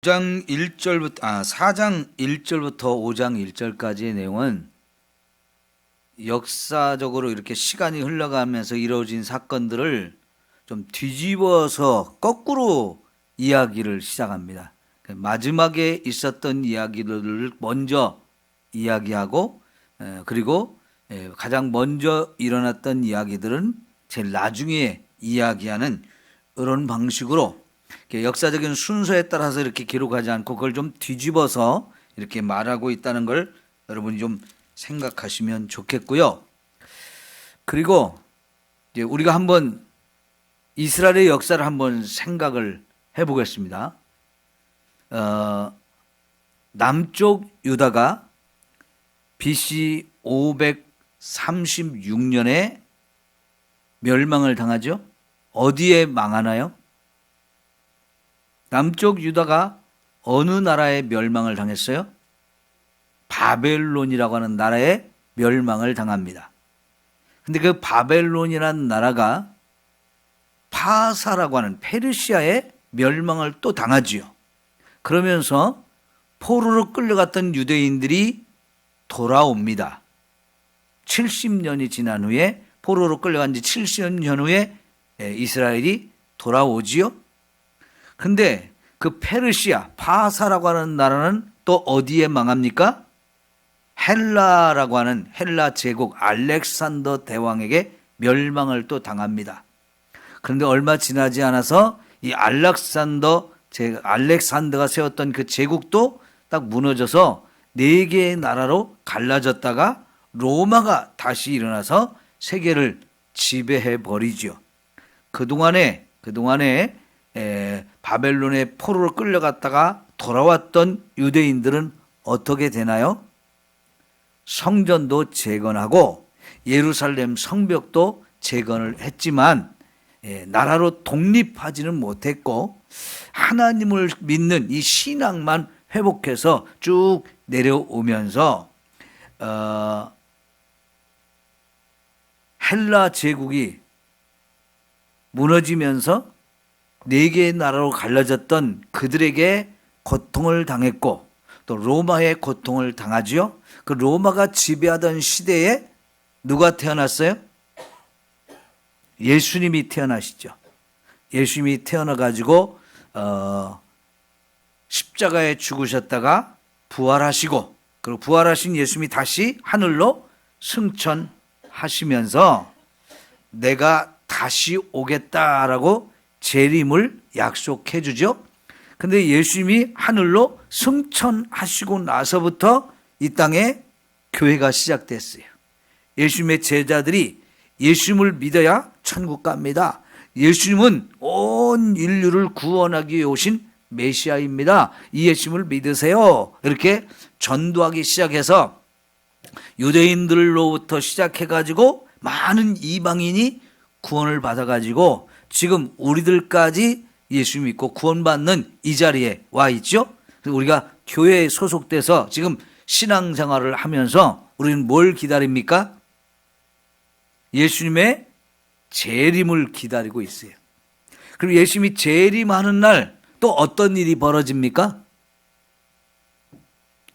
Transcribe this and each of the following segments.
4장 1절부터 5장 1절까지의 내용은 역사적으로 이렇게 시간이 흘러가면서 이루어진 사건들을 좀 뒤집어서 거꾸로 이야기를 시작합니다. 마지막에 있었던 이야기들을 먼저 이야기하고, 그리고 가장 먼저 일어났던 이야기들은 제일 나중에 이야기하는 이런 방식으로 역사적인 순서에 따라서 이렇게 기록하지 않고 그걸 좀 뒤집어서 이렇게 말하고 있다는 걸 여러분이 좀 생각하시면 좋겠고요. 그리고 이제 우리가 한번 이스라엘의 역사를 한번 생각을 해보겠습니다. 남쪽 유다가 BC 536년에 멸망을 당하죠. 어디에 망하나요? 남쪽 유다가 어느 나라에 멸망을 당했어요? 바벨론이라고 하는 나라에 멸망을 당합니다. 근데 그 바벨론이라는 나라가 파사라고 하는 페르시아에 멸망을 또 당하지요. 그러면서 포로로 끌려갔던 유대인들이 돌아옵니다. 70년이 지난 후에, 포로로 끌려간 지 70년 후에 이스라엘이 돌아오지요. 근데 그 페르시아, 파사라고 하는 나라는 또 어디에 망합니까? 헬라라고 하는 헬라 제국 알렉산더 대왕에게 멸망을 또 당합니다. 그런데 얼마 지나지 않아서 이 알렉산더가 세웠던 그 제국도 딱 무너져서 4개의 나라로 갈라졌다가 로마가 다시 일어나서 세계를 지배해 버리죠. 그동안에 바벨론의 포로로 끌려갔다가 돌아왔던 유대인들은 어떻게 되나요? 성전도 재건하고 예루살렘 성벽도 재건을 했지만 나라로 독립하지는 못했고 하나님을 믿는 이 신앙만 회복해서 쭉 내려오면서 헬라 제국이 무너지면서 4개의 나라로 갈라졌던 그들에게 고통을 당했고 또 로마의 고통을 당하지요. 그 로마가 지배하던 시대에 누가 태어났어요? 예수님이 태어나시죠. 예수님이 태어나가지고 십자가에 죽으셨다가 부활하시고, 그리고 부활하신 예수님이 다시 하늘로 승천하시면서 내가 다시 오겠다라고 재림을 약속해 주죠. 근데 예수님이 하늘로 승천하시고 나서부터 이 땅에 교회가 시작됐어요. 예수님의 제자들이 예수님을 믿어야 천국 갑니다. 예수님은 온 인류를 구원하기 위해 오신 메시아입니다. 이 예수님을 믿으세요. 이렇게 전도하기 시작해서 유대인들로부터 시작해가지고 많은 이방인이 구원을 받아가지고 지금 우리들까지 예수 믿고 구원받는 이 자리에 와 있죠. 그래서 우리가 교회에 소속돼서 지금 신앙생활을 하면서 우리는 뭘 기다립니까? 예수님의 재림을 기다리고 있어요. 그리고 예수님이 재림하는 날 또 어떤 일이 벌어집니까?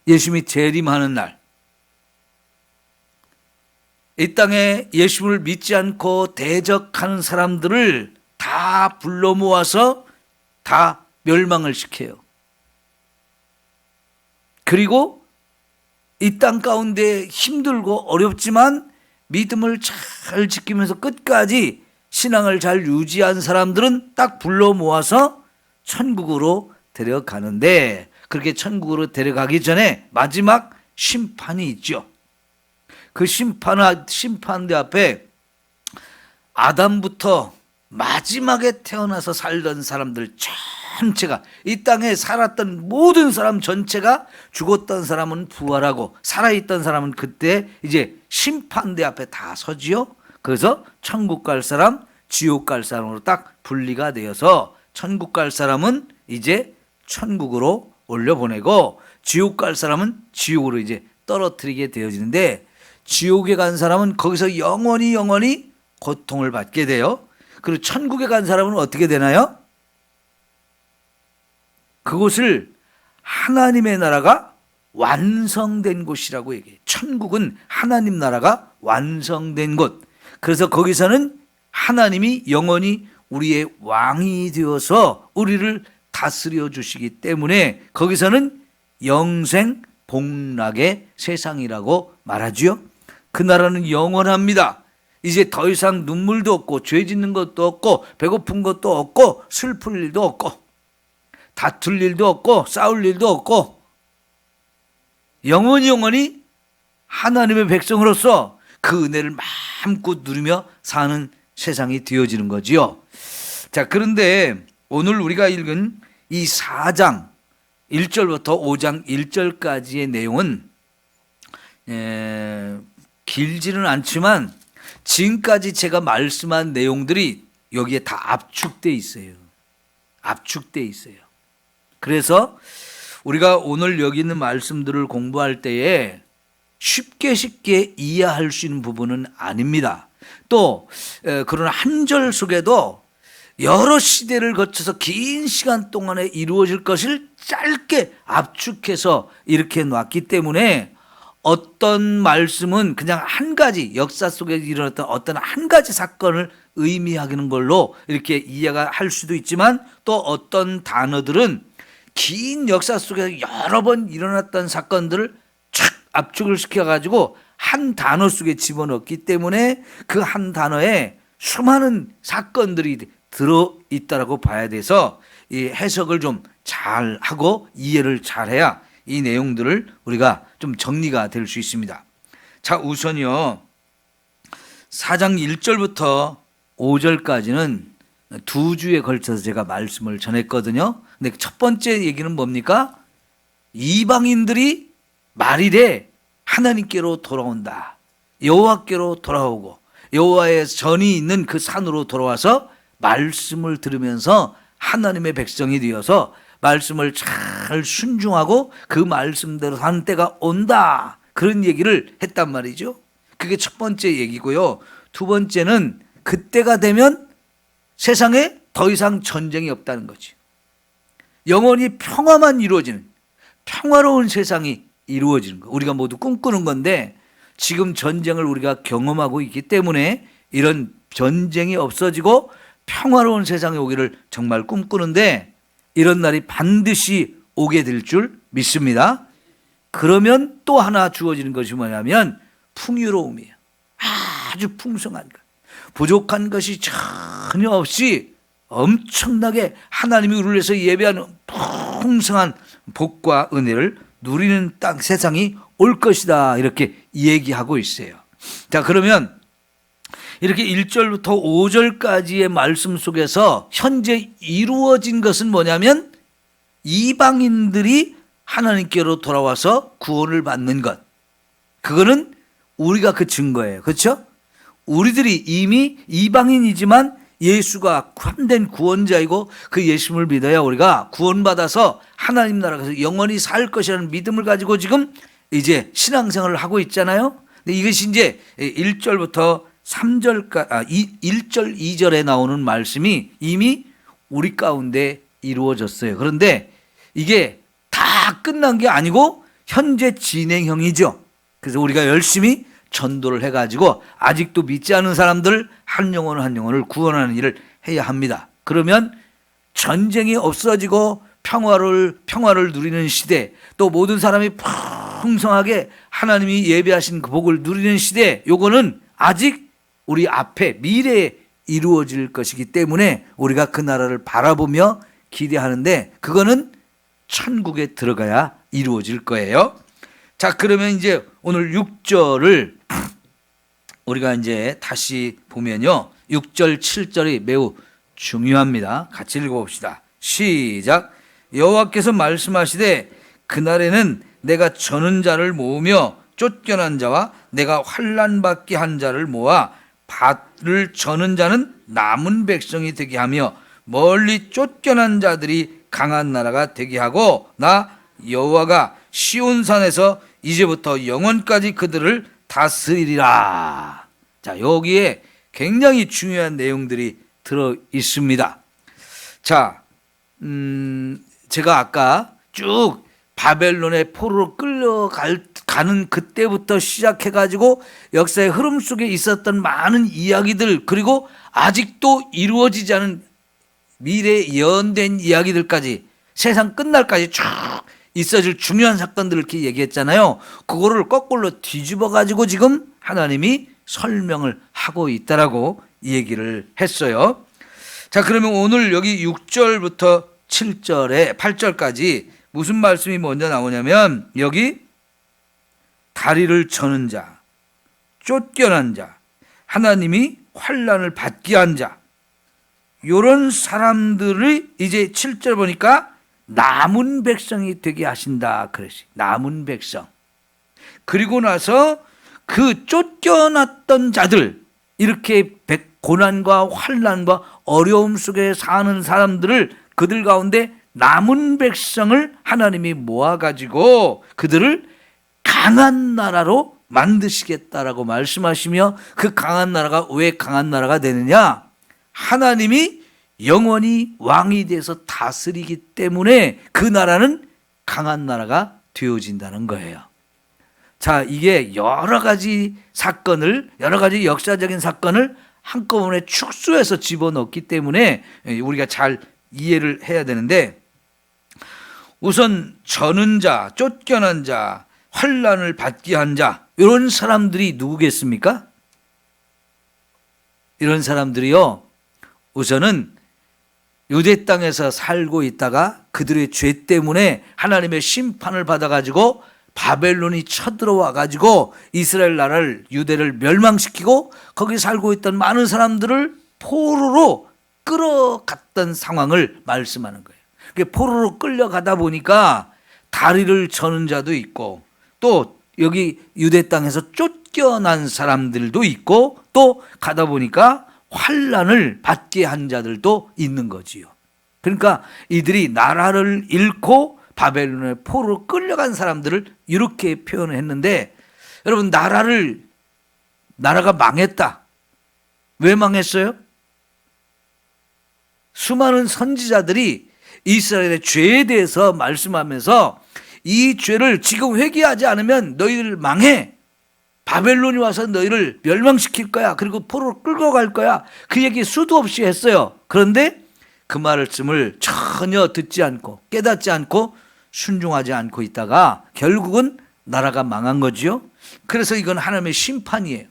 예수님이 재림하는 날, 이 땅에 예수님을 믿지 않고 대적하는 사람들을 다 불러 모아서 다 멸망을 시켜요. 그리고 이 땅 가운데 힘들고 어렵지만 믿음을 잘 지키면서 끝까지 신앙을 잘 유지한 사람들은 딱 불러 모아서 천국으로 데려가는데, 그렇게 천국으로 데려가기 전에 마지막 심판이 있죠. 그 심판대 앞에 아담부터 마지막에 태어나서 살던 사람들 전체가, 이 땅에 살았던 모든 사람 전체가, 죽었던 사람은 부활하고 살아있던 사람은 그때 이제 심판대 앞에 다 서지요. 그래서 천국 갈 사람, 지옥 갈 사람으로 딱 분리가 되어서 천국 갈 사람은 이제 천국으로 올려보내고 지옥 갈 사람은 지옥으로 이제 떨어뜨리게 되어지는데, 지옥에 간 사람은 거기서 영원히 고통을 받게 돼요. 그리고 천국에 간 사람은 어떻게 되나요? 그곳을 하나님의 나라가 완성된 곳이라고 얘기해요. 천국은 하나님 나라가 완성된 곳. 그래서 거기서는 하나님이 영원히 우리의 왕이 되어서 우리를 다스려 주시기 때문에 거기서는 영생 복락의 세상이라고 말하지요. 그 나라는 영원합니다. 이제 더 이상 눈물도 없고 죄 짓는 것도 없고 배고픈 것도 없고 슬플 일도 없고 다툴 일도 없고 싸울 일도 없고 영원히 하나님의 백성으로서 그 은혜를 마음껏 누리며 사는 세상이 되어지는 거지요. 자, 그런데 오늘 우리가 읽은 이 4장 1절부터 5장 1절까지의 내용은 길지는 않지만 지금까지 제가 말씀한 내용들이 여기에 다 압축되어 있어요. 압축되어 있어요. 그래서 우리가 오늘 여기 있는 말씀들을 공부할 때에 쉽게 이해할 수 있는 부분은 아닙니다. 또 그런 한 절 속에도 여러 시대를 거쳐서 긴 시간 동안에 이루어질 것을 짧게 압축해서 이렇게 놨기 때문에 어떤 말씀은 그냥 한 가지 역사 속에 일어났던 어떤 한 가지 사건을 의미하는 걸로 이렇게 이해가 할 수도 있지만 또 어떤 단어들은 긴 역사 속에 여러 번 일어났던 사건들을 촥 압축을 시켜가지고 한 단어 속에 집어넣기 때문에 그 한 단어에 수많은 사건들이 들어있다라고 봐야 돼서 이 해석을 좀 잘하고 이해를 잘해야 이 내용들을 우리가 좀 정리가 될 수 있습니다. 자, 우선요 4장 1절부터 5절까지는 두 주에 걸쳐서 제가 말씀을 전했거든요. 근데 첫 번째 얘기는 뭡니까? 이방인들이 말일에 하나님께로 돌아온다. 여호와께로 돌아오고 여호와의 전이 있는 그 산으로 돌아와서 말씀을 들으면서 하나님의 백성이 되어서 말씀을 잘 순종하고 그 말씀대로 사는 때가 온다. 그런 얘기를 했단 말이죠. 그게 첫 번째 얘기고요. 두 번째는 그때가 되면 세상에 더 이상 전쟁이 없다는 거지. 영원히 평화만 이루어지는 평화로운 세상이 이루어지는 거. 우리가 모두 꿈꾸는 건데 지금 전쟁을 우리가 경험하고 있기 때문에 이런 전쟁이 없어지고 평화로운 세상에 오기를 정말 꿈꾸는데 이런 날이 반드시 오게 될 줄 믿습니다. 그러면 또 하나 주어지는 것이 뭐냐면 풍요로움이에요. 아주 풍성한 것. 부족한 것이 전혀 없이 엄청나게 하나님이 우리를 위해서 예배하는 풍성한 복과 은혜를 누리는 땅 세상이 올 것이다. 이렇게 얘기하고 있어요. 자, 그러면 이렇게 1절부터 5절까지의 말씀 속에서 현재 이루어진 것은 뭐냐면 이방인들이 하나님께로 돌아와서 구원을 받는 것. 그거는 우리가 그 증거예요. 그렇죠? 우리들이 이미 이방인이지만 예수가 참된 구원자이고 그 예수를 믿어야 우리가 구원받아서 하나님 나라에서 영원히 살 것이라는 믿음을 가지고 지금 이제 신앙생활을 하고 있잖아요. 근데 이것이 이제 1절부터 3절까지 1절 2절에 나오는 말씀이 이미 우리 가운데 이루어졌어요. 그런데 이게 다 끝난 게 아니고 현재 진행형이죠. 그래서 우리가 열심히 전도를 해가지고 아직도 믿지 않은 사람들 한 영혼을 구원하는 일을 해야 합니다. 그러면 전쟁이 없어지고 평화를 누리는 시대, 또 모든 사람이 풍성하게 하나님이 예배하신 그 복을 누리는 시대, 요거는 아직 우리 앞에 미래에 이루어질 것이기 때문에 우리가 그 나라를 바라보며 기대하는데 그거는 천국에 들어가야 이루어질 거예요. 자, 그러면 이제 오늘 6절을 우리가 이제 다시 보면요. 6절, 7절이 매우 중요합니다. 같이 읽어봅시다. 시작. 여호와께서 말씀하시되 그날에는 내가 저는 자를 모으며 쫓겨난 자와 내가 환난 받게 한 자를 모아 밭을 저는 자는 남은 백성이 되게 하며 멀리 쫓겨난 자들이 강한 나라가 되게 하고 나 여호와가 시온산에서 이제부터 영원까지 그들을 다스리리라. 자, 여기에 굉장히 중요한 내용들이 들어 있습니다. 자, 제가 아까 쭉 바벨론의 포로로 끌려가는 그때부터 시작해가지고 역사의 흐름 속에 있었던 많은 이야기들, 그리고 아직도 이루어지지 않은 미래에 예언된 이야기들까지 세상 끝날까지 쭉 있어질 중요한 사건들을 이렇게 얘기했잖아요. 그거를 거꾸로 뒤집어가지고 지금 하나님이 설명을 하고 있다라고 얘기를 했어요. 자, 그러면 오늘 여기 6절부터 7절에 8절까지 무슨 말씀이 먼저 나오냐면, 여기 다리를 저는 자, 쫓겨난 자, 하나님이 환난을 받게 한 자, 이런 사람들을 이제 7절 보니까 남은 백성이 되게 하신다 그랬어요. 남은 백성. 그리고 나서 그 쫓겨났던 자들, 이렇게 고난과 환난과 어려움 속에 사는 사람들을, 그들 가운데 남은 백성을 하나님이 모아가지고 그들을 강한 나라로 만드시겠다라고 말씀하시며, 그 강한 나라가 왜 강한 나라가 되느냐? 하나님이 영원히 왕이 돼서 다스리기 때문에 그 나라는 강한 나라가 되어진다는 거예요. 자, 이게 여러 가지 사건을, 여러 가지 역사적인 사건을 한꺼번에 축소해서 집어넣기 때문에 우리가 잘 이해를 해야 되는데, 우선 저는 자, 쫓겨난 자, 환난을 받게 한 자, 이런 사람들이 누구겠습니까? 이런 사람들이요, 우선은 유대 땅에서 살고 있다가 그들의 죄 때문에 하나님의 심판을 받아가지고 바벨론이 쳐들어와가지고 이스라엘 나라를, 유대를 멸망시키고 거기 살고 있던 많은 사람들을 포로로 끌어갔던 상황을 말씀하는 거예요. 포로로 끌려가다 보니까 다리를 저는 자도 있고, 또 여기 유대 땅에서 쫓겨난 사람들도 있고, 또 가다 보니까 환난을 받게 한 자들도 있는 거지요. 그러니까 이들이 나라를 잃고 바벨론의 포로로 끌려간 사람들을 이렇게 표현을 했는데, 여러분, 나라가 망했다. 왜 망했어요? 수많은 선지자들이 이스라엘의 죄에 대해서 말씀하면서 이 죄를 지금 회개하지 않으면 너희들 망해. 바벨론이 와서 너희를 멸망시킬 거야. 그리고 포로로 끌고 갈 거야. 그 얘기 수도 없이 했어요. 그런데 그 말씀을 전혀 듣지 않고 깨닫지 않고 순종하지 않고 있다가 결국은 나라가 망한 거지요. 그래서 이건 하나님의 심판이에요.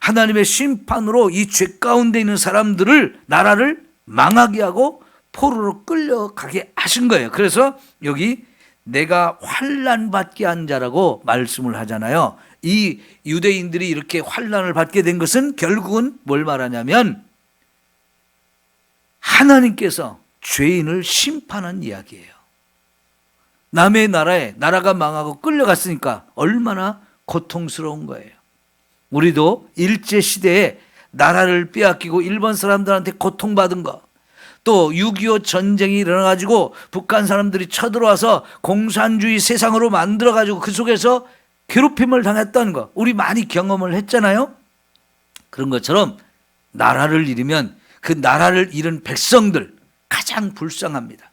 하나님의 심판으로 이 죄 가운데 있는 사람들을, 나라를 망하게 하고 포로로 끌려가게 하신 거예요. 그래서 여기 내가 환난 받게 한 자라고 말씀을 하잖아요. 이 유대인들이 이렇게 환난을 받게 된 것은 결국은 뭘 말하냐면 하나님께서 죄인을 심판한 이야기예요. 남의 나라에, 나라가 망하고 끌려갔으니까 얼마나 고통스러운 거예요. 우리도 일제시대에 나라를 빼앗기고 일본 사람들한테 고통받은 거, 또 6.25 전쟁이 일어나가지고 북한 사람들이 쳐들어와서 공산주의 세상으로 만들어가지고 그 속에서 괴롭힘을 당했던 거, 우리 많이 경험을 했잖아요. 그런 것처럼 나라를 잃으면 그 나라를 잃은 백성들 가장 불쌍합니다.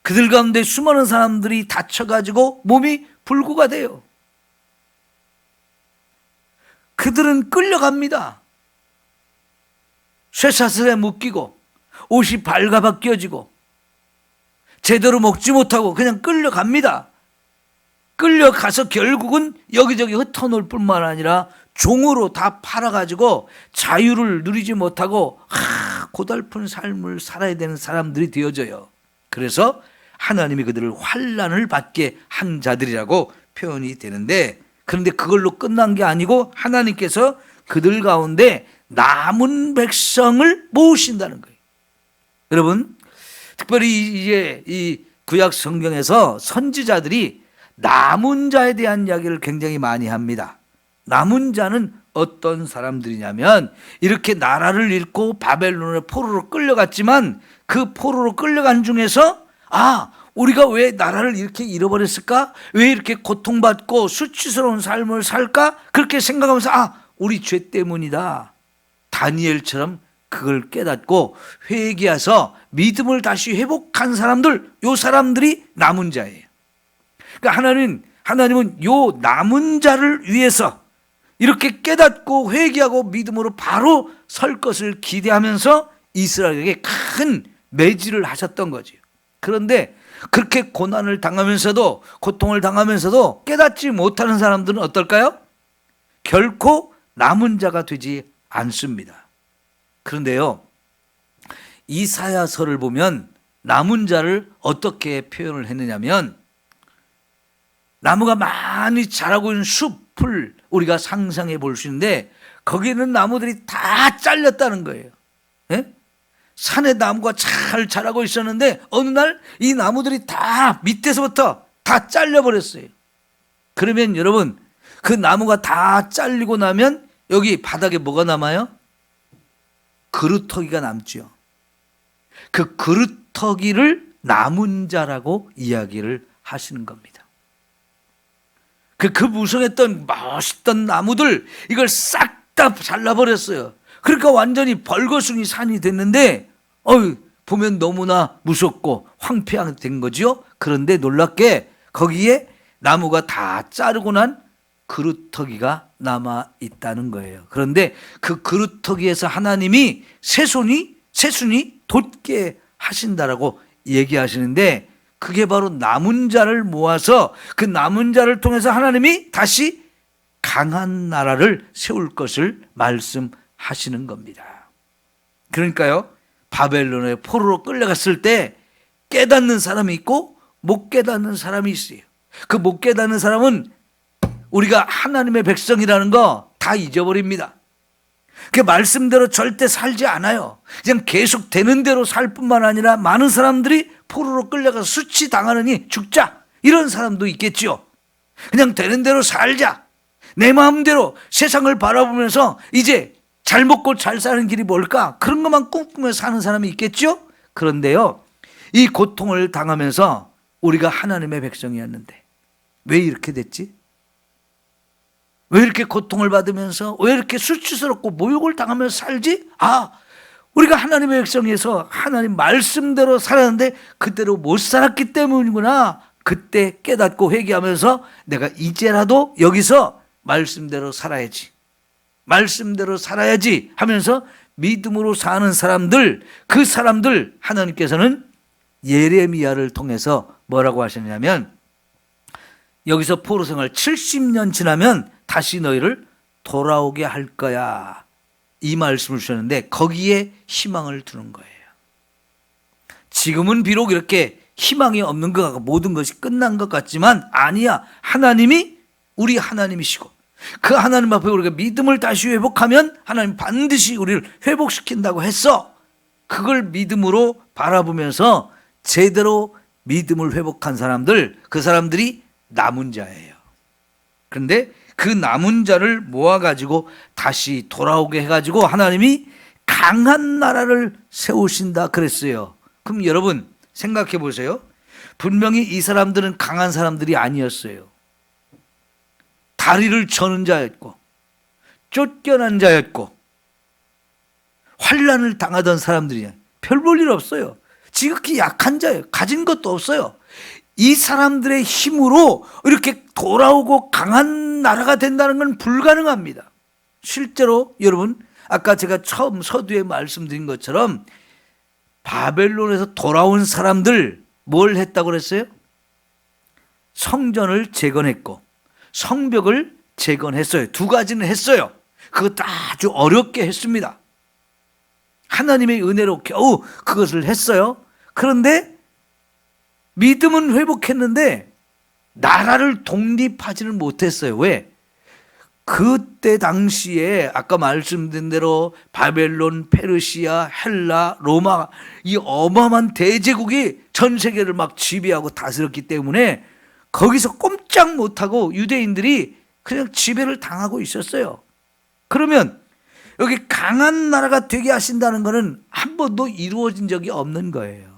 그들 가운데 수많은 사람들이 다쳐가지고 몸이 불구가 돼요. 그들은 끌려갑니다. 쇠사슬에 묶이고 옷이 발가벗 껴지고 제대로 먹지 못하고 그냥 끌려갑니다. 끌려가서 결국은 여기저기 흩어놓을 뿐만 아니라 종으로 다 팔아가지고 자유를 누리지 못하고 고달픈 삶을 살아야 되는 사람들이 되어져요. 그래서 하나님이 그들을 환난을 받게 한 자들이라고 표현이 되는데, 그런데 그걸로 끝난 게 아니고 하나님께서 그들 가운데 남은 백성을 모으신다는 거예요. 여러분, 특별히 이제 이 구약 성경에서 선지자들이 남은 자에 대한 이야기를 굉장히 많이 합니다. 남은 자는 어떤 사람들이냐면, 이렇게 나라를 잃고 바벨론의 포로로 끌려갔지만 그 포로로 끌려간 중에서 우리가 왜 나라를 이렇게 잃어버렸을까? 왜 이렇게 고통받고 수치스러운 삶을 살까? 그렇게 생각하면서 우리 죄 때문이다. 다니엘처럼 그걸 깨닫고 회개해서 믿음을 다시 회복한 사람들, 요 사람들이 남은 자예요. 그러니까 하나님은 요 남은 자를 위해서 이렇게 깨닫고 회개하고 믿음으로 바로 설 것을 기대하면서 이스라엘에게 큰 매질을 하셨던 거죠. 그런데 그렇게 고난을 당하면서도, 고통을 당하면서도 깨닫지 못하는 사람들은 어떨까요? 결코 남은 자가 되지 않습니다. 그런데요, 이사야서를 보면 남은 자를 어떻게 표현을 했느냐면, 나무가 많이 자라고 있는 숲을 우리가 상상해 볼 수 있는데 거기는 나무들이 다 잘렸다는 거예요. 예? 산에 나무가 잘 자라고 있었는데 어느 날 이 나무들이 다 밑에서부터 다 잘려버렸어요. 그러면 여러분, 그 나무가 다 잘리고 나면 여기 바닥에 뭐가 남아요? 그루터기가 남죠. 그 그루터기를 남은 자라고 이야기를 하시는 겁니다. 그 무성했던 멋있던 나무들, 이걸 싹 다 잘라버렸어요. 그러니까 완전히 벌거숭이 산이 됐는데 보면 너무나 무섭고 황폐한 거죠. 그런데 놀랍게 거기에 나무가 다 자르고 난 그루터기가 남아 있다는 거예요. 그런데 그 그루터기에서 하나님이 새순이 돋게 하신다라고 얘기하시는데, 그게 바로 남은 자를 모아서 그 남은 자를 통해서 하나님이 다시 강한 나라를 세울 것을 말씀하시는 겁니다. 그러니까요, 바벨론의 포로로 끌려갔을 때 깨닫는 사람이 있고 못 깨닫는 사람이 있어요. 그 못 깨닫는 사람은 우리가 하나님의 백성이라는 거 다 잊어버립니다. 그 말씀대로 절대 살지 않아요. 그냥 계속 되는 대로 살 뿐만 아니라 많은 사람들이 포로로 끌려가서 수치당하느니 죽자, 이런 사람도 있겠지요. 그냥 되는 대로 살자, 내 마음대로 세상을 바라보면서 이제 잘 먹고 잘 사는 길이 뭘까, 그런 것만 꿈꾸며 사는 사람이 있겠죠. 그런데요, 이 고통을 당하면서 우리가 하나님의 백성이었는데 왜 이렇게 됐지? 왜 이렇게 고통을 받으면서, 왜 이렇게 수치스럽고 모욕을 당하면서 살지? 우리가 하나님의 백성에서 하나님 말씀대로 살았는데 그대로 못 살았기 때문이구나. 그때 깨닫고 회개하면서 내가 이제라도 여기서 말씀대로 살아야지 하면서 믿음으로 사는 사람들, 그 사람들 하나님께서는 예레미야를 통해서 뭐라고 하셨냐면, 여기서 포로 생활 70년 지나면 다시 너희를 돌아오게 할 거야, 이 말씀을 주셨는데 거기에 희망을 두는 거예요. 지금은 비록 이렇게 희망이 없는 것 같고 모든 것이 끝난 것 같지만 아니야. 하나님이 우리 하나님이시고 그 하나님 앞에 우리가 믿음을 다시 회복하면 하나님 반드시 우리를 회복시킨다고 했어. 그걸 믿음으로 바라보면서 제대로 믿음을 회복한 사람들, 그 사람들이 남은 자예요. 그런데 그 남은 자를 모아가지고 다시 돌아오게 해가지고 하나님이 강한 나라를 세우신다 그랬어요. 그럼 여러분 생각해 보세요. 분명히 이 사람들은 강한 사람들이 아니었어요. 다리를 저는 자였고 쫓겨난 자였고 환난을 당하던 사람들이야. 별 볼 일 없어요. 지극히 약한 자예요. 가진 것도 없어요. 이 사람들의 힘으로 이렇게 돌아오고 강한 나라가 된다는 건 불가능합니다. 실제로 여러분, 아까 제가 처음 서두에 말씀드린 것처럼 바벨론에서 돌아온 사람들 뭘 했다고 그랬어요? 성전을 재건했고 성벽을 재건했어요. 두 가지는 했어요. 그것도 아주 어렵게 했습니다. 하나님의 은혜로 겨우 그것을 했어요. 그런데 믿음은 회복했는데 나라를 독립하지는 못했어요. 왜? 그때 당시에 아까 말씀드린 대로 바벨론, 페르시아, 헬라, 로마, 이 어마어마한 대제국이 전 세계를 막 지배하고 다스렸기 때문에 거기서 꼼짝 못하고 유대인들이 그냥 지배를 당하고 있었어요. 그러면 여기 강한 나라가 되게 하신다는 것은 한 번도 이루어진 적이 없는 거예요.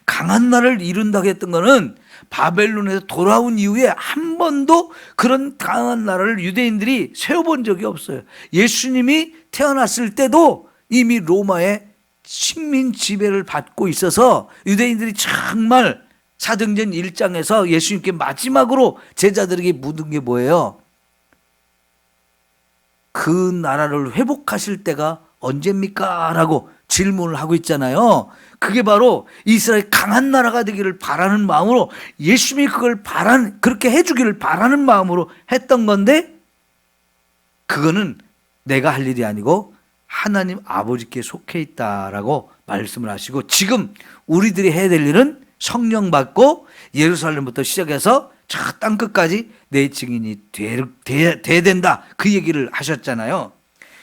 강한 나라를 이룬다고 했던 거는 바벨론에서 돌아온 이후에 한 번도 그런 강한 나라를 유대인들이 세워본 적이 없어요. 예수님이 태어났을 때도 이미 로마의 식민 지배를 받고 있어서 유대인들이 정말 사도행전 1장에서 예수님께 마지막으로 제자들에게 묻은 게 뭐예요? 그 나라를 회복하실 때가 언제입니까? 라고 질문을 하고 있잖아요. 그게 바로 이스라엘 강한 나라가 되기를 바라는 마음으로 예수님이 그걸 그렇게 해주기를 바라는 마음으로 했던 건데, 그거는 내가 할 일이 아니고 하나님 아버지께 속해 있다라고 말씀을 하시고, 지금 우리들이 해야 될 일은 성령 받고 예루살렘부터 시작해서 저 땅끝까지 내 증인이 돼야 된다, 그 얘기를 하셨잖아요.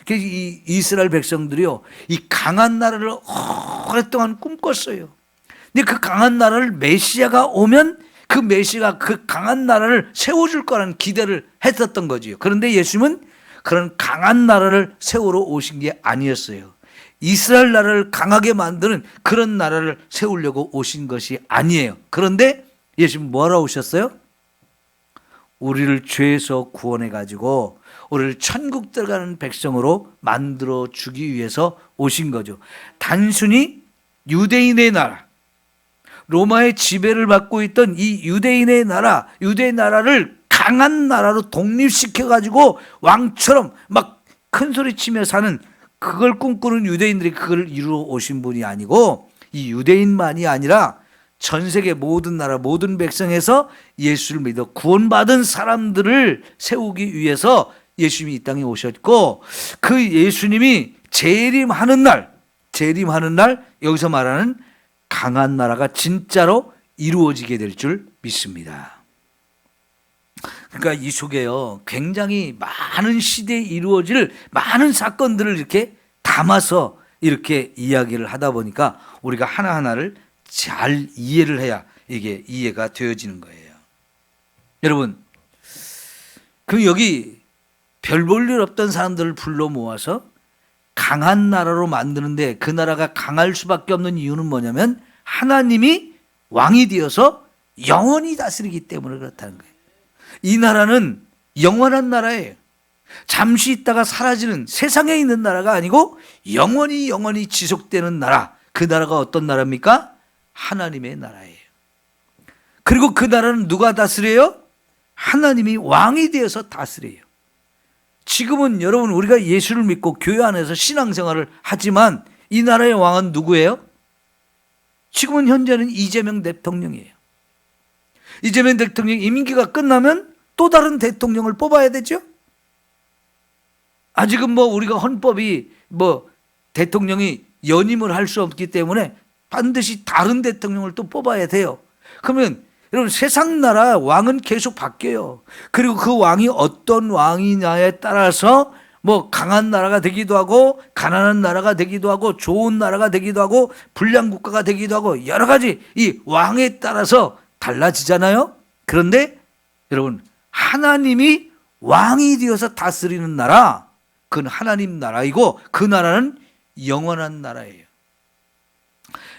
그래서 이 이스라엘 백성들이요, 이 강한 나라를 오랫동안 꿈꿨어요. 근데 그 강한 나라를 메시아가 오면 그 메시아가 그 강한 나라를 세워줄 거라는 기대를 했었던 거지요. 그런데 예수님은 그런 강한 나라를 세우러 오신 게 아니었어요. 이스라엘 나라를 강하게 만드는 그런 나라를 세우려고 오신 것이 아니에요. 그런데 예수님은 뭐하러 오셨어요? 우리를 죄에서 구원해 가지고 우리를 천국 들어가는 백성으로 만들어 주기 위해서 오신 거죠. 단순히 유대인의 나라, 로마의 지배를 받고 있던 이 유대인의 나라, 유대 나라를 강한 나라로 독립시켜 가지고 왕처럼 막 큰 소리 치며 사는, 그걸 꿈꾸는 유대인들이 그걸 이루어 오신 분이 아니고, 이 유대인만이 아니라 전 세계 모든 나라 모든 백성에서 예수를 믿어 구원받은 사람들을 세우기 위해서 예수님이 이 땅에 오셨고, 그 예수님이 재림하는 날 여기서 말하는 강한 나라가 진짜로 이루어지게 될 줄 믿습니다. 그러니까 이 속에요, 굉장히 많은 시대에 이루어질 많은 사건들을 이렇게 담아서 이렇게 이야기를 하다 보니까 우리가 하나하나를 잘 이해를 해야 이게 이해가 되어지는 거예요. 여러분, 그럼 여기 별 볼 일 없던 사람들을 불러 모아서 강한 나라로 만드는데, 그 나라가 강할 수밖에 없는 이유는 뭐냐면 하나님이 왕이 되어서 영원히 다스리기 때문에 그렇다는 거예요. 이 나라는 영원한 나라예요. 잠시 있다가 사라지는 세상에 있는 나라가 아니고 영원히 지속되는 나라. 그 나라가 어떤 나라입니까? 하나님의 나라예요. 그리고 그 나라는 누가 다스려요? 하나님이 왕이 되어서 다스려요. 지금은 여러분, 우리가 예수를 믿고 교회 안에서 신앙생활을 하지만 이 나라의 왕은 누구예요? 지금은 현재는 이재명 대통령이에요. 이재명 대통령 임기가 끝나면 또 다른 대통령을 뽑아야 되죠. 아직은 우리가 헌법이 대통령이 연임을 할 수 없기 때문에 반드시 다른 대통령을 또 뽑아야 돼요. 그러면 여러분, 세상 나라 왕은 계속 바뀌어요. 그리고 그 왕이 어떤 왕이냐에 따라서 강한 나라가 되기도 하고 가난한 나라가 되기도 하고 좋은 나라가 되기도 하고 불량 국가가 되기도 하고 여러 가지 이 왕에 따라서 달라지잖아요. 그런데 여러분, 하나님이 왕이 되어서 다스리는 나라, 그건 하나님 나라이고 그 나라는 영원한 나라예요.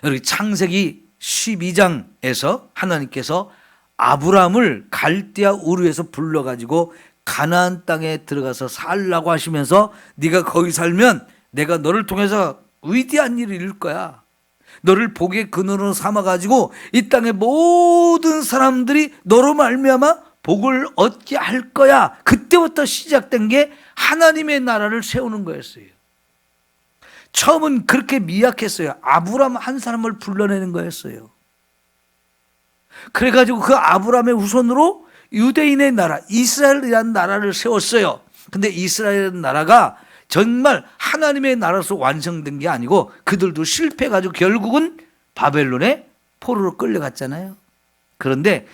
여기 창세기 12장에서 하나님께서 아브라함을 갈대아 우르에서 불러가지고 가나안 땅에 들어가서 살라고 하시면서, 네가 거기 살면 내가 너를 통해서 위대한 일을 이룰 거야. 너를 복의 근원으로 삼아가지고 이 땅의 모든 사람들이 너로 말미암아 복을 얻게 할 거야. 그때부터 시작된 게 하나님의 나라를 세우는 거였어요. 처음은 그렇게 미약했어요. 아브라함 한 사람을 불러내는 거였어요. 그래가지고 그 아브라함의 후손으로 유대인의 나라, 이스라엘이라는 나라를 세웠어요. 근데 이스라엘 나라가 정말 하나님의 나라로서 완성된 게 아니고 그들도 실패해가지고 결국은 바벨론의 포로로 끌려갔잖아요. 그런데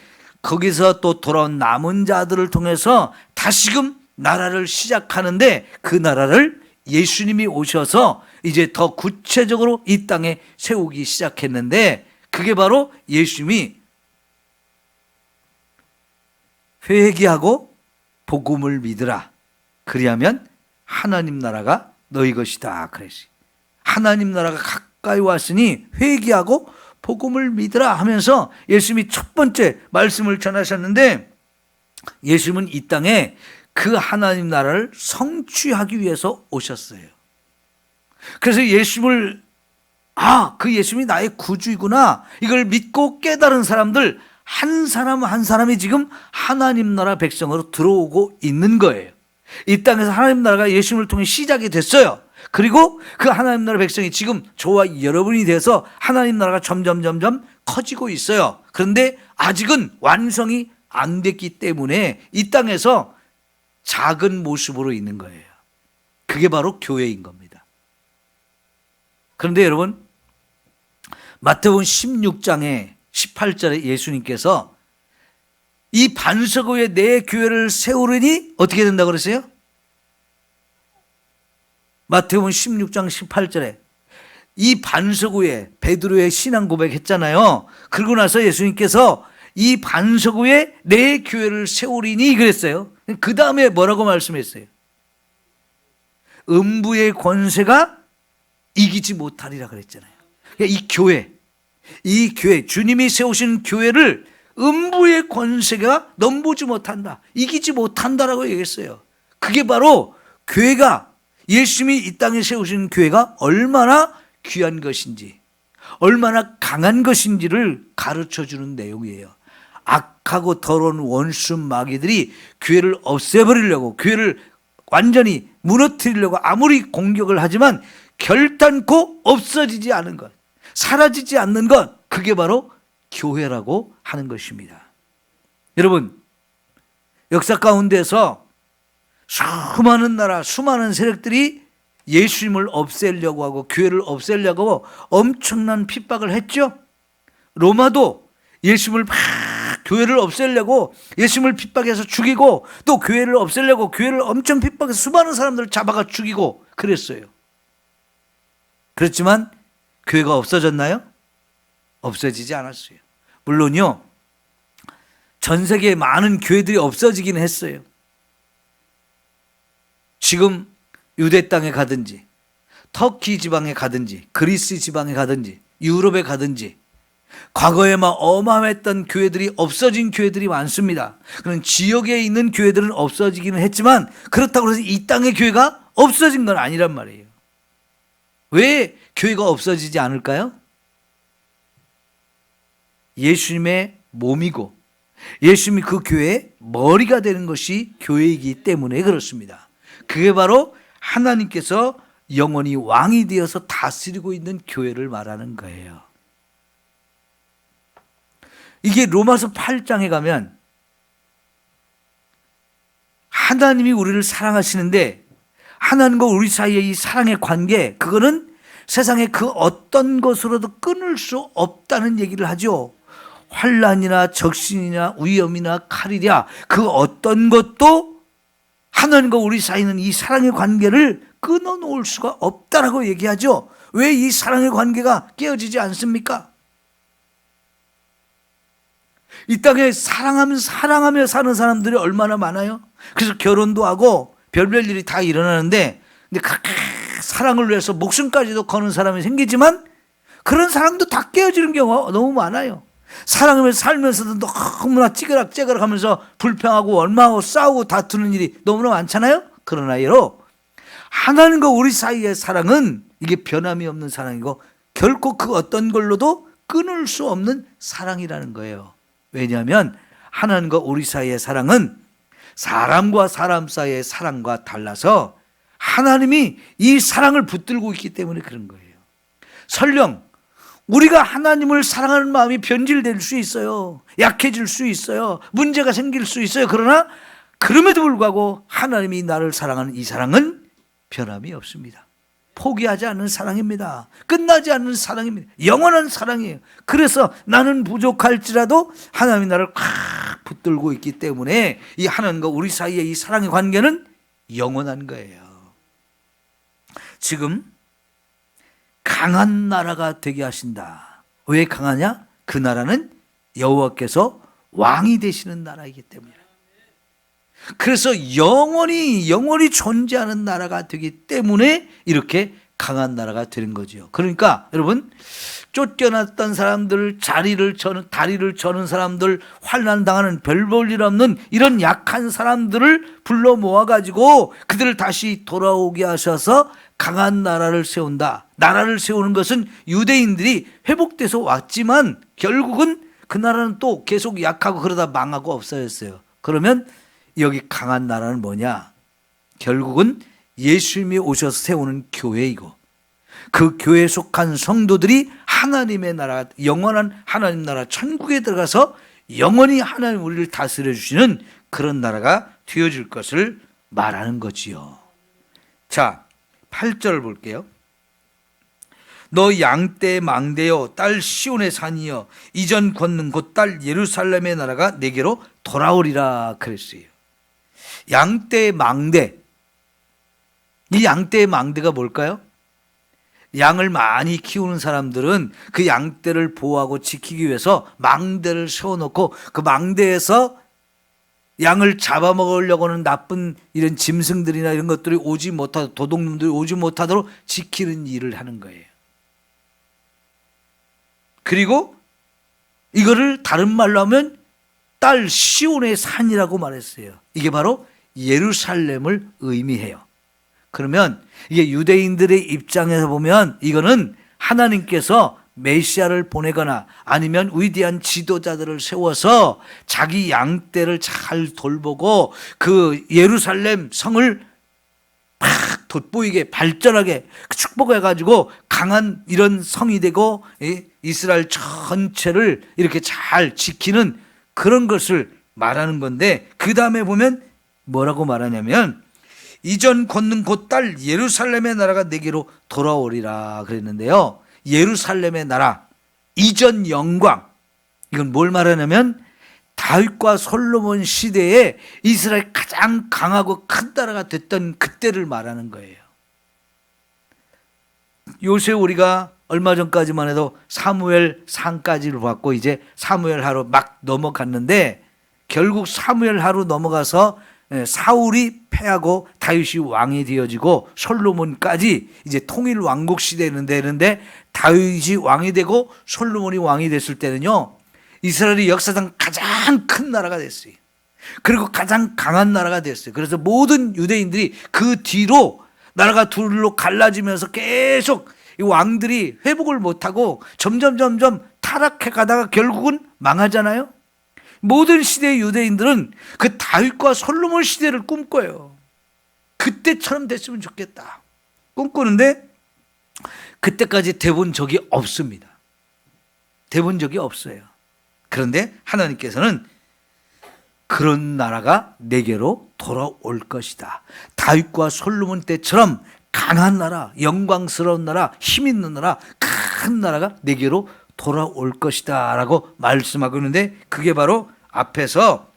거기서 또 돌아온 남은 자들을 통해서 다시금 나라를 시작하는데, 그 나라를 예수님이 오셔서 이제 더 구체적으로 이 땅에 세우기 시작했는데, 그게 바로 예수님이 회개하고 복음을 믿으라, 그리하면 하나님 나라가 너희 것이다 그랬어요. 하나님 나라가 가까이 왔으니 회개하고 복음을 믿으라 하면서 예수님이 첫 번째 말씀을 전하셨는데, 예수님은 이 땅에 그 하나님 나라를 성취하기 위해서 오셨어요. 그래서 예수님을 그 예수님이 나의 구주이구나, 이걸 믿고 깨달은 사람들 한 사람 한 사람이 지금 하나님 나라 백성으로 들어오고 있는 거예요. 이 땅에서 하나님 나라가 예수님을 통해 시작이 됐어요. 그리고 그 하나님 나라 백성이 지금 저와 여러분이 돼서 하나님 나라가 점점 커지고 있어요. 그런데 아직은 완성이 안 됐기 때문에 이 땅에서 작은 모습으로 있는 거예요. 그게 바로 교회인 겁니다. 그런데 여러분, 마태복음 16장에 18절에 예수님께서 이 반석 위에 내 교회를 세우려니 어떻게 된다고 그랬어요? 마태복음 16장 18절에 이 반석 위에 베드로의 신앙 고백했잖아요. 그러고 나서 예수님께서 이 반석 위에 내 교회를 세우리니 그랬어요. 그 다음에 뭐라고 말씀했어요? 음부의 권세가 이기지 못하리라 그랬잖아요. 이 교회, 주님이 세우신 교회를 음부의 권세가 넘보지 못한다, 이기지 못한다라고 얘기했어요. 그게 바로 교회가, 예수님이 이 땅에 세우신 교회가 얼마나 귀한 것인지, 얼마나 강한 것인지를 가르쳐주는 내용이에요. 악하고 더러운 원수 마귀들이 교회를 없애버리려고, 교회를 완전히 무너뜨리려고 아무리 공격을 하지만 결단코 없어지지 않은 것, 사라지지 않는 것, 그게 바로 교회라고 하는 것입니다. 여러분, 역사 가운데서 수많은 나라, 수많은 세력들이 예수님을 없애려고 하고 교회를 없애려고 하고 엄청난 핍박을 했죠. 로마도 예수님을 막 교회를 없애려고 예수님을 핍박해서 죽이고, 또 교회를 없애려고 교회를 엄청 핍박해서 수많은 사람들을 잡아가 죽이고 그랬어요. 그렇지만 교회가 없어졌나요? 없어지지 않았어요. 물론요, 전 세계에 많은 교회들이 없어지긴 했어요. 지금 유대 땅에 가든지, 터키 지방에 가든지, 그리스 지방에 가든지, 유럽에 가든지, 과거에 막 어마어마했던 교회들이 없어진 교회들이 많습니다. 그런 지역에 있는 교회들은 없어지기는 했지만, 그렇다고 해서 이 땅의 교회가 없어진 건 아니란 말이에요. 왜 교회가 없어지지 않을까요? 예수님의 몸이고 예수님이 그 교회의 머리가 되는 것이 교회이기 때문에 그렇습니다. 그게 바로 하나님께서 영원히 왕이 되어서 다스리고 있는 교회를 말하는 거예요. 이게 로마서 8장에 가면 하나님이 우리를 사랑하시는데, 하나님과 우리 사이의 이 사랑의 관계, 그거는 세상의 그 어떤 것으로도 끊을 수 없다는 얘기를 하죠. 환난이나 적신이나 위험이나 칼이랴, 그 어떤 것도 하나님과 우리 사이는 이 사랑의 관계를 끊어놓을 수가 없다라고 얘기하죠. 왜 이 사랑의 관계가 깨어지지 않습니까? 이 땅에 사랑하며 사는 사람들이 얼마나 많아요. 그래서 결혼도 하고 별별 일이 다 일어나는데, 근데 그렇게 사랑을 위해서 목숨까지도 거는 사람이 생기지만 그런 사랑도 다 깨어지는 경우가 너무 많아요. 사랑하며 살면서도 너무나 찌그락찌그락 하면서 불평하고 원망하고 싸우고 다투는 일이 너무나 많잖아요. 그러나 여러 하나님과 우리 사이의 사랑은 이게 변함이 없는 사랑이고 결코 그 어떤 걸로도 끊을 수 없는 사랑이라는 거예요. 왜냐하면 하나님과 우리 사이의 사랑은 사람과 사람 사이의 사랑과 달라서 하나님이 이 사랑을 붙들고 있기 때문에 그런 거예요. 설령 우리가 하나님을 사랑하는 마음이 변질될 수 있어요. 약해질 수 있어요. 문제가 생길 수 있어요. 그러나 그럼에도 불구하고 하나님이 나를 사랑하는 이 사랑은 변함이 없습니다. 포기하지 않는 사랑입니다. 끝나지 않는 사랑입니다. 영원한 사랑이에요. 그래서 나는 부족할지라도 하나님이 나를 꽉 붙들고 있기 때문에 이 하나님과 우리 사이의 이 사랑의 관계는 영원한 거예요. 지금 강한 나라가 되게 하신다. 왜 강하냐? 그 나라는 여호와께서 왕이 되시는 나라이기 때문이에요. 그래서 영원히 존재하는 나라가 되기 때문에 이렇게 강한 나라가 되는 거죠. 그러니까 여러분, 쫓겨났던 사람들, 다리를 저는 사람들, 환난 당하는 별 볼 일 없는 이런 약한 사람들을 불러 모아가지고 그들을 다시 돌아오게 하셔서 강한 나라를 세운다. 나라를 세우는 것은 유대인들이 회복돼서 왔지만 결국은 그 나라는 또 계속 약하고 그러다 망하고 없어졌어요. 그러면 여기 강한 나라는 뭐냐? 결국은 예수님이 오셔서 세우는 교회이고, 그 교회에 속한 성도들이 하나님의 나라, 영원한 하나님 나라 천국에 들어가서 영원히 하나님 우리를 다스려 주시는 그런 나라가 되어질 것을 말하는 거지요. 자, 8절 볼게요. 너 양떼 망대여 딸 시온의 산이여 이전 걷는 곳 딸 예루살렘의 나라가 내게로 돌아오리라 그랬어요. 양떼 망대, 이 양떼의 망대가 뭘까요? 양을 많이 키우는 사람들은 그 양떼를 보호하고 지키기 위해서 망대를 세워놓고 그 망대에서 양을 잡아먹으려고 하는 나쁜 이런 짐승들이나 이런 것들이 오지 못하도록, 도둑놈들이 오지 못하도록 지키는 일을 하는 거예요. 그리고 이거를 다른 말로 하면 딸 시온의 산이라고 말했어요. 이게 바로 예루살렘을 의미해요. 그러면 이게 유대인들의 입장에서 보면 이거는 하나님께서 메시아를 보내거나 아니면 위대한 지도자들을 세워서 자기 양떼를 잘 돌보고 그 예루살렘 성을 막 돋보이게 발전하게 축복해가지고 강한 이런 성이 되고 이스라엘 전체를 이렇게 잘 지키는 그런 것을 말하는 건데, 그 다음에 보면 뭐라고 말하냐면 이전 걷는 곳 딸 예루살렘의 나라가 내게로 돌아오리라 그랬는데요. 예루살렘의 나라, 이전 영광, 이건 뭘 말하냐면 다윗과 솔로몬 시대에 이스라엘 가장 강하고 큰 나라가 됐던 그때를 말하는 거예요. 요새 우리가 얼마 전까지만 해도 사무엘 상까지를 봤고 이제 사무엘 하로 막 넘어갔는데, 결국 사무엘 하로 넘어가서 사울이 패하고 다윗이 왕이 되어지고 솔로몬까지 이제 통일 왕국 시대는 되는데, 다윗이 왕이 되고 솔로몬이 왕이 됐을 때는요, 이스라엘이 역사상 가장 큰 나라가 됐어요. 그리고 가장 강한 나라가 됐어요. 그래서 모든 유대인들이 그 뒤로 나라가 둘로 갈라지면서 계속 이 왕들이 회복을 못하고 점점 타락해 가다가 결국은 망하잖아요. 모든 시대의 유대인들은 그 다윗과 솔로몬 시대를 꿈꿔요. 그때처럼 됐으면 좋겠다 꿈꾸는데 그때까지 돼본 적이 없습니다. 돼본 적이 없어요. 그런데 하나님께서는 그런 나라가 내게로 돌아올 것이다. 다윗과 솔로몬 때처럼 강한 나라, 영광스러운 나라, 힘 있는 나라, 큰 나라가 내게로 돌아올 것이다 라고 말씀하고 있는데, 그게 바로 앞에서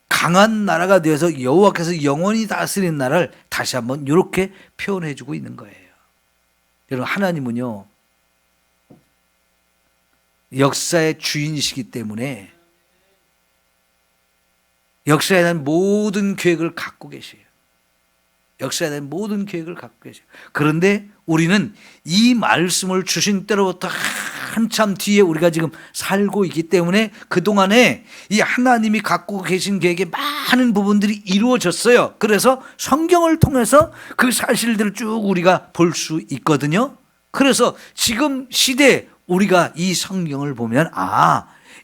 강한 나라가 되어서 여호와께서 영원히 다스리는 나라를 다시 한번 이렇게 표현해 주고 있는 거예요. 여러분, 하나님은요 역사의 주인이시기 때문에 역사에 대한 모든 계획을 갖고 계세요. 역사에 대한 모든 계획을 갖고 계세요. 그런데 우리는 이 말씀을 주신 때로부터 한참 뒤에 우리가 지금 살고 있기 때문에 그동안에 이 하나님이 갖고 계신 계획의 많은 부분들이 이루어졌어요. 그래서 성경을 통해서 그 사실들을 쭉 우리가 볼 수 있거든요. 그래서 지금 시대에 우리가 이 성경을 보면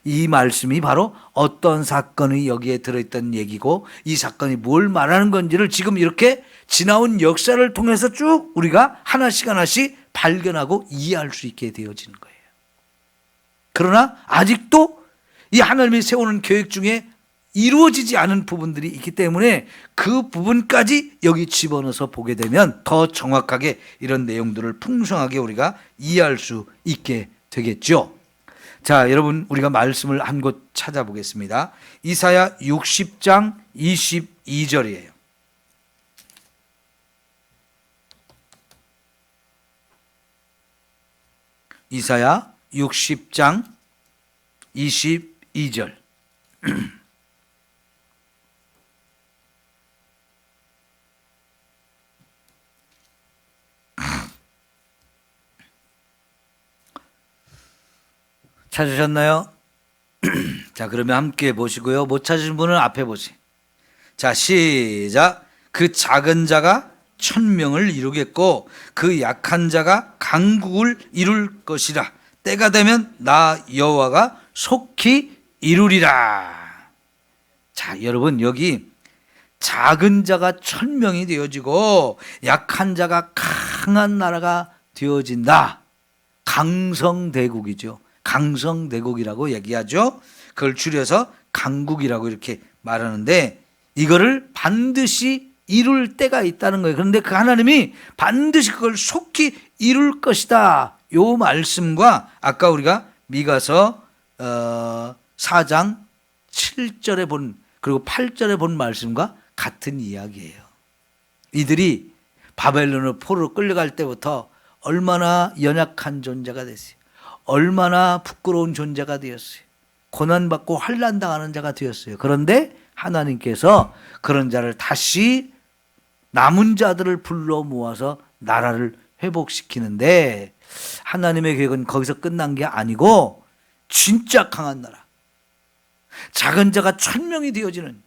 이 말씀이 바로 어떤 사건이 여기에 들어있던 얘기고 이 사건이 뭘 말하는 건지를 지금 이렇게 지나온 역사를 통해서 쭉 우리가 하나씩 발견하고 이해할 수 있게 되어지는 거예요. 그러나 아직도 이 하나님이 세우는 계획 중에 이루어지지 않은 부분들이 있기 때문에 그 부분까지 여기 집어넣어서 보게 되면 더 정확하게 이런 내용들을 풍성하게 우리가 이해할 수 있게 되겠죠. 자, 여러분, 우리가 말씀을 한 곳 찾아보겠습니다. 이사야 60장 22절이에요. 이사야 60장 22절. 찾으셨나요? 자, 그러면 함께 보시고요. 못 찾으신 분은 앞에 보시. 자, 시작. 그 작은 자가 천명을 이루겠고 그 약한 자가 강국을 이룰 것이라. 때가 되면 나 여호와가 속히 이루리라. 자, 여러분, 여기 작은 자가 천명이 되어지고 약한 자가 강한 나라가 되어진다. 강성대국이죠. 강성대국이라고 얘기하죠. 그걸 줄여서 강국이라고 이렇게 말하는데, 이거를 반드시 이룰 때가 있다는 거예요. 그런데 그 하나님이 반드시 그걸 속히 이룰 것이다. 요 말씀과 아까 우리가 미가서 4장 7절에 본, 그리고 8절에 본 말씀과 같은 이야기예요. 이들이 바벨론으로 포로로 끌려갈 때부터 얼마나 연약한 존재가 됐어요. 얼마나 부끄러운 존재가 되었어요. 고난받고 환난당하는 자가 되었어요. 그런데 하나님께서 그런 자를 다시 남은 자들을 불러 모아서 나라를 회복시키는데, 하나님의 계획은 거기서 끝난 게 아니고 진짜 강한 나라, 작은 자가 천명이 되어지는,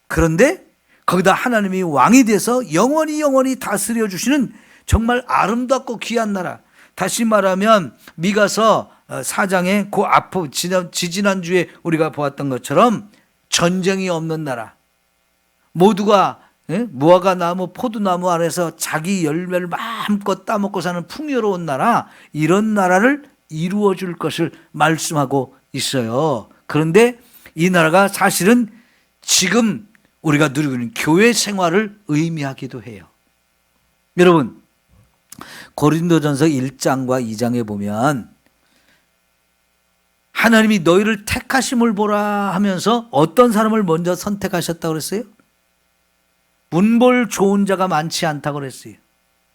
그런데 거기다 하나님이 왕이 돼서 영원히 다스려 주시는 정말 아름답고 귀한 나라. 다시 말하면 미가서 4장에 그 앞에 지지난주에 우리가 보았던 것처럼 전쟁이 없는 나라, 모두가 무화과 나무, 포도나무 아래서 자기 열매를 마음껏 따먹고 사는 풍요로운 나라, 이런 나라를 이루어 줄 것을 말씀하고 있어요. 그런데 이 나라가 사실은 지금 우리가 누리고 있는 교회 생활을 의미하기도 해요. 여러분, 고린도전서 1장과 2장에 보면 하나님이 너희를 택하심을 보라 하면서 어떤 사람을 먼저 선택하셨다고 그랬어요? 문벌 좋은 자가 많지 않다고 그랬어요.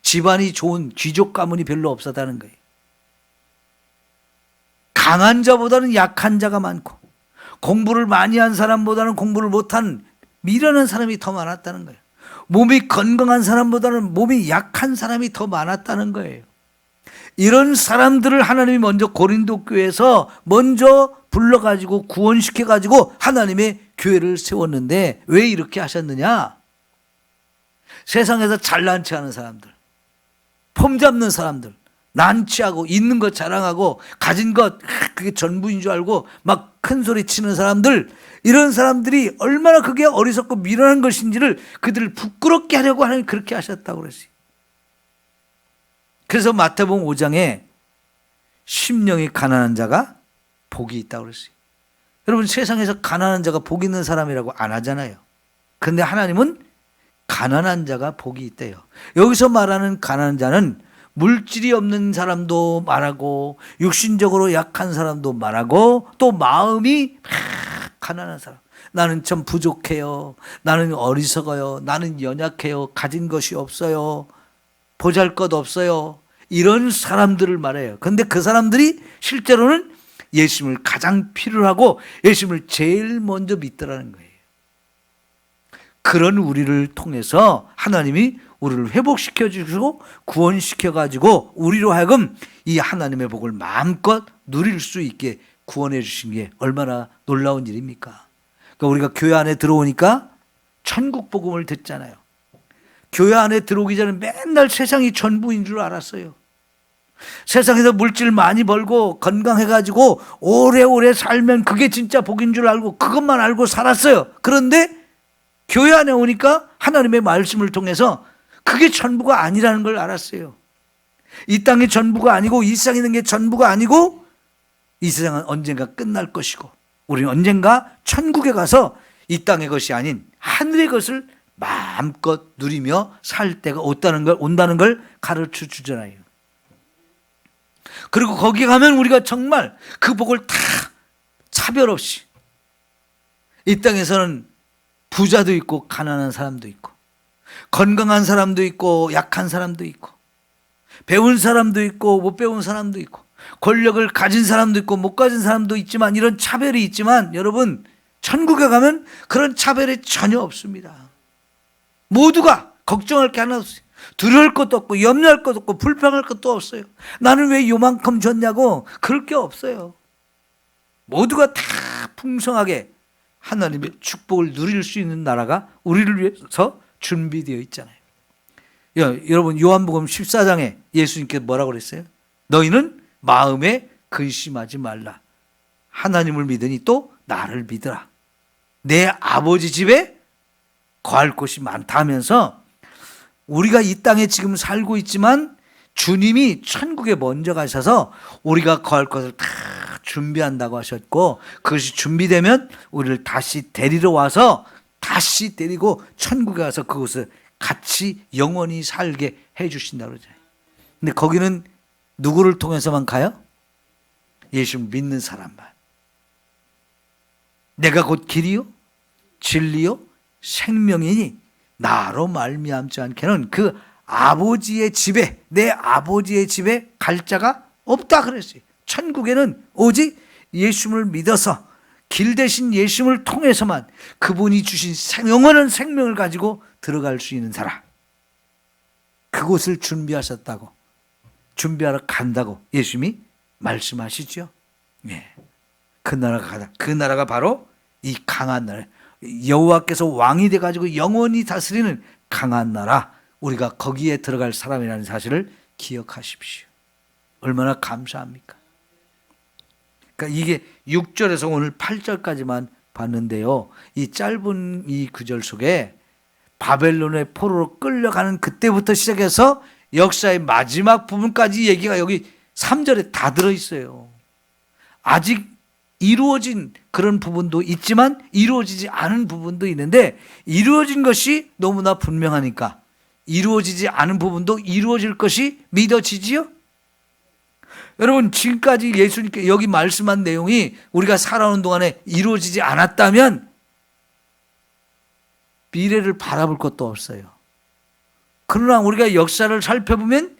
집안이 좋은 귀족 가문이 별로 없었다는 거예요. 강한 자보다는 약한 자가 많고, 공부를 많이 한 사람보다는 공부를 못한 미련한 사람이 더 많았다는 거예요. 몸이 건강한 사람보다는 몸이 약한 사람이 더 많았다는 거예요. 이런 사람들을 하나님이 먼저 고린도 교회에서 먼저 불러가지고 구원시켜가지고 하나님의 교회를 세웠는데, 왜 이렇게 하셨느냐? 세상에서 잘난 체 하는 사람들, 폼 잡는 사람들, 난치하고 있는 것 자랑하고 가진 것 그게 전부인 줄 알고 막 큰 소리 치는 사람들, 이런 사람들이 얼마나 그게 어리석고 미련한 것인지를 그들을 부끄럽게 하려고 하나님이 그렇게 하셨다고 그랬어요. 그래서 마태복음 5장에 심령이 가난한 자가 복이 있다고 그랬어요. 여러분, 세상에서 가난한 자가 복 있는 사람이라고 안 하잖아요. 그런데 하나님은 가난한 자가 복이 있대요. 여기서 말하는 가난한 자는 물질이 없는 사람도 말하고 육신적으로 약한 사람도 말하고 또 마음이 가난한 사람. 나는 참 부족해요. 나는 어리석어요. 나는 연약해요. 가진 것이 없어요. 보잘것 없어요. 이런 사람들을 말해요. 그런데 그 사람들이 실제로는 예수님을 가장 필요로 하고 예수님을 제일 먼저 믿더라는 거예요. 그런 우리를 통해서 하나님이 우리를 회복시켜 주시고 구원시켜 가지고 우리로 하여금 이 하나님의 복을 마음껏 누릴 수 있게 구원해 주신 게 얼마나 놀라운 일입니까? 그러니까 우리가 교회 안에 들어오니까 천국 복음을 듣잖아요. 교회 안에 들어오기 전에 맨날 세상이 전부인 줄 알았어요. 세상에서 물질 많이 벌고 건강해 가지고 오래오래 살면 그게 진짜 복인 줄 알고 그것만 알고 살았어요. 그런데 교회 안에 오니까 하나님의 말씀을 통해서 그게 전부가 아니라는 걸 알았어요. 이 땅이 전부가 아니고 이 세상에 있는 게 전부가 아니고 이 세상은 언젠가 끝날 것이고 우리는 언젠가 천국에 가서 이 땅의 것이 아닌 하늘의 것을 마음껏 누리며 살 때가 온다는 걸 가르쳐 주잖아요. 그리고 거기 가면 우리가 정말 그 복을 다 차별 없이, 이 땅에서는 부자도 있고 가난한 사람도 있고 건강한 사람도 있고 약한 사람도 있고 배운 사람도 있고 못 배운 사람도 있고 권력을 가진 사람도 있고 못 가진 사람도 있지만 이런 차별이 있지만 여러분, 천국에 가면 그런 차별이 전혀 없습니다. 모두가 걱정할 게 하나 없어요. 두려울 것도 없고 염려할 것도 없고 불평할 것도 없어요. 나는 왜 요만큼 줬냐고 그럴 게 없어요. 모두가 다 풍성하게 하나님의 축복을 누릴 수 있는 나라가 우리를 위해서 준비되어 있잖아요. 여러분 요한복음 14장에 예수님께서 뭐라고 그랬어요? 너희는 마음에 근심하지 말라. 하나님을 믿으니 또 나를 믿으라. 내 아버지 집에 거할 곳이 많다 하면서 우리가 이 땅에 지금 살고 있지만 주님이 천국에 먼저 가셔서 우리가 거할 것을 다 준비한다고 하셨고, 그것이 준비되면 우리를 다시 데리러 와서 다시 데리고 천국에 가서 그곳을 같이 영원히 살게 해 주신다고 그러잖아요. 근데 거기는 누구를 통해서만 가요? 예수 믿는 사람만. 내가 곧 길이요 진리요 생명이니 나로 말미암지 않게는 그 아버지의 집에, 내 아버지의 집에 갈 자가 없다 그랬어요. 천국에는 오직 예수를 믿어서 길 대신 예수를 통해서만 그분이 주신 영원한 생명을 가지고 들어갈 수 있는 사람, 그곳을 준비하셨다고, 준비하러 간다고 예수님이 말씀하시죠. 예. 그 나라가 가다. 그 나라가 바로 이 강한 나라, 여호와께서 왕이 돼가지고 영원히 다스리는 강한 나라, 우리가 거기에 들어갈 사람이라는 사실을 기억하십시오. 얼마나 감사합니까? 그러니까 이게 6절에서 오늘 8절까지만 봤는데요, 이 짧은 이 구절 속에 바벨론의 포로로 끌려가는 그때부터 시작해서 역사의 마지막 부분까지 얘기가 여기 3절에 다 들어있어요. 아직 이루어진 그런 부분도 있지만 이루어지지 않은 부분도 있는데, 이루어진 것이 너무나 분명하니까 이루어지지 않은 부분도 이루어질 것이 믿어지지요? 여러분, 지금까지 예수님께 여기 말씀한 내용이 우리가 살아오는 동안에 이루어지지 않았다면 미래를 바라볼 것도 없어요. 그러나 우리가 역사를 살펴보면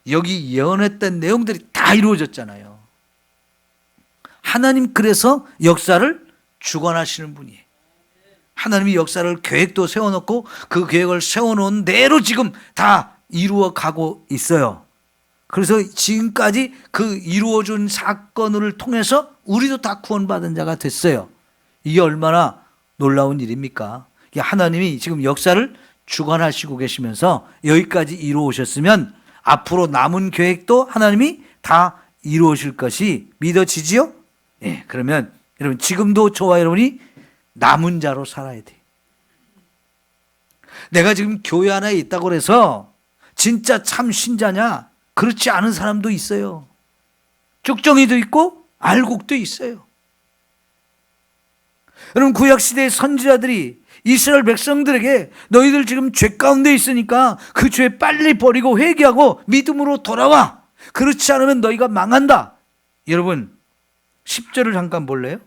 여기 예언했던 내용들이 다 이루어졌잖아요. 하나님 그래서 역사를 주관하시는 분이에요. 하나님이 역사를 계획도 세워놓고 그 계획을 세워놓은 대로 지금 다 이루어가고 있어요. 그래서 지금까지 그 이루어준 사건을 통해서 우리도 다 구원받은 자가 됐어요. 이게 얼마나 놀라운 일입니까? 하나님이 지금 역사를 주관하시고 계시면서 여기까지 이루어오셨으면 앞으로 남은 계획도 하나님이 다 이루어질 것이 믿어지지요? 네, 그러면 여러분 지금도 저와 여러분이 남은 자로 살아야 돼. 내가 지금 교회 하나에 있다고 해서 진짜 참 신자냐? 그렇지 않은 사람도 있어요. 쭉정이도 있고 알곡도 있어요. 여러분 구약시대의 선지자들이 이스라엘 백성들에게 너희들 지금 죄 가운데 있으니까 그 죄 빨리 버리고 회개하고 믿음으로 돌아와. 그렇지 않으면 너희가 망한다. 여러분 10절을 잠깐 볼래요?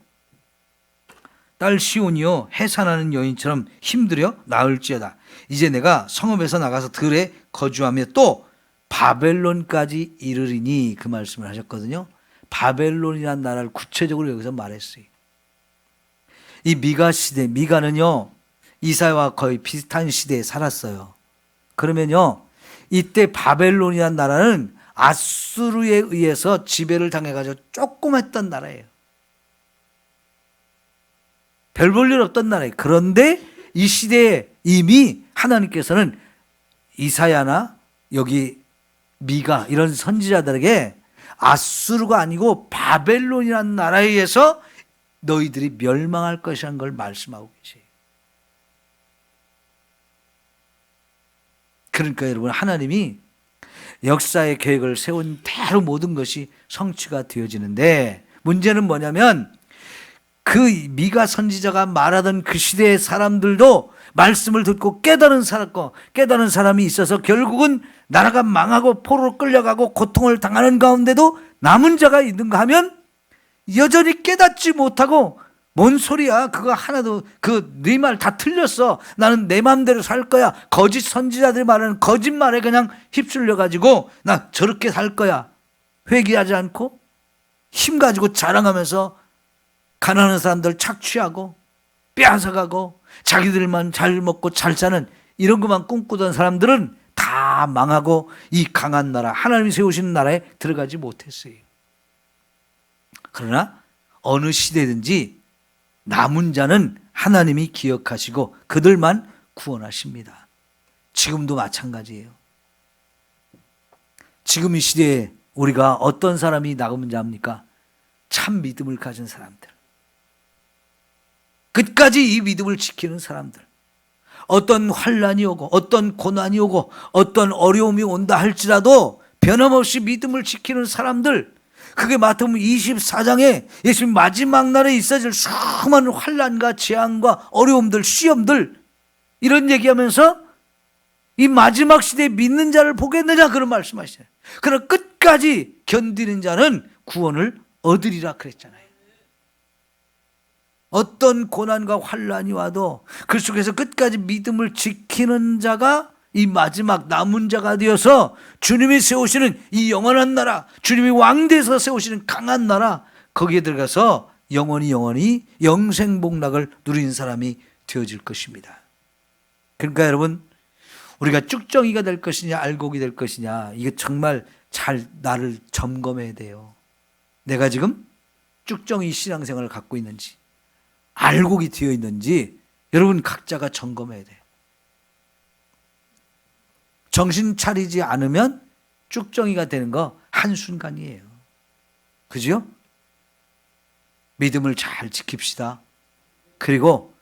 딸 시온이요 해산하는 여인처럼 힘들여 나을지어다. 이제 내가 성읍에서 나가서 들에 거주하며 또 바벨론까지 이르리니, 그 말씀을 하셨거든요. 바벨론이라는 나라를 구체적으로 여기서 말했어요. 이 미가 시대, 미가는요 이사야와 거의 비슷한 시대에 살았어요. 그러면요 이때 바벨론이라는 나라는 아수르에 의해서 지배를 당해가지고 조금 했던 나라예요. 별 볼 일 없던 나라예요. 그런데 이 시대에 이미 하나님께서는 이사야나 여기 미가 이런 선지자들에게 아수르가 아니고 바벨론이라는 나라에 의해서 너희들이 멸망할 것이라는 걸 말씀하고 계세요. 그러니까 여러분 하나님이 역사의 계획을 세운 대로 모든 것이 성취가 되어지는데, 문제는 뭐냐면 그 미가 선지자가 말하던 그 시대의 사람들도 말씀을 듣고 깨달은 사람이 있어서 결국은 나라가 망하고 포로로 끌려가고 고통을 당하는 가운데도 남은 자가 있는가 하면 여전히 깨닫지 못하고 뭔 소리야, 그거 하나도, 네 말 다 틀렸어, 나는 내 마음대로 살 거야, 거짓 선지자들이 말하는 거짓말에 그냥 휩쓸려 가지고 나 저렇게 살 거야, 회개하지 않고 힘 가지고 자랑하면서 가난한 사람들 착취하고 빼앗아가고 자기들만 잘 먹고 잘 사는 이런 것만 꿈꾸던 사람들은 다 다 망하고 이 강한 나라, 하나님이 세우시는 나라에 들어가지 못했어요. 그러나 어느 시대든지 남은 자는 하나님이 기억하시고 그들만 구원하십니다. 지금도 마찬가지예요. 지금 이 시대에 우리가 어떤 사람이 남은 자입니까? 참 믿음을 가진 사람들, 끝까지 이 믿음을 지키는 사람들, 어떤 환난이 오고 어떤 고난이 오고 어떤 어려움이 온다 할지라도 변함없이 믿음을 지키는 사람들, 그게 마태복음 24장에 예수님 마지막 날에 있어질 수많은 환난과 재앙과 어려움들, 시험들, 이런 얘기하면서 이 마지막 시대에 믿는 자를 보겠느냐, 그런 말씀하시잖아요. 그러나 끝까지 견디는 자는 구원을 얻으리라 그랬잖아요. 어떤 고난과 환난이 와도 그 속에서 끝까지 믿음을 지키는 자가 이 마지막 남은 자가 되어서 주님이 세우시는 이 영원한 나라, 주님이 왕대에서 세우시는 강한 나라, 거기에 들어가서 영원히 영생복락을 누린 사람이 되어질 것입니다. 그러니까 여러분, 우리가 쭉정이가 될 것이냐 알곡이 될 것이냐, 이게 정말 잘 나를 점검해야 돼요. 내가 지금 쭉정이 신앙생활을 갖고 있는지 알곡이 되어 있는지 여러분 각자가 점검해야 돼요. 정신 차리지 않으면 쭉정이가 되는 거 한순간이에요. 그죠? 믿음을 잘 지킵시다. 그리고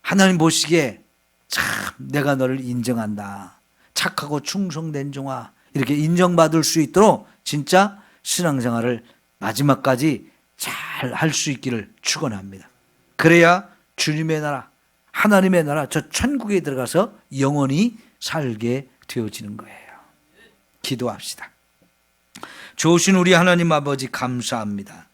하나님 보시기에 참 내가 너를 인정한다, 착하고 충성된 종아, 이렇게 인정받을 수 있도록 진짜 신앙생활을 마지막까지 잘 할 수 있기를 축원합니다. 그래야 주님의 나라, 하나님의 나라, 저 천국에 들어가서 영원히 살게 되어지는 거예요. 기도합시다. 좋으신 우리 하나님 아버지 감사합니다.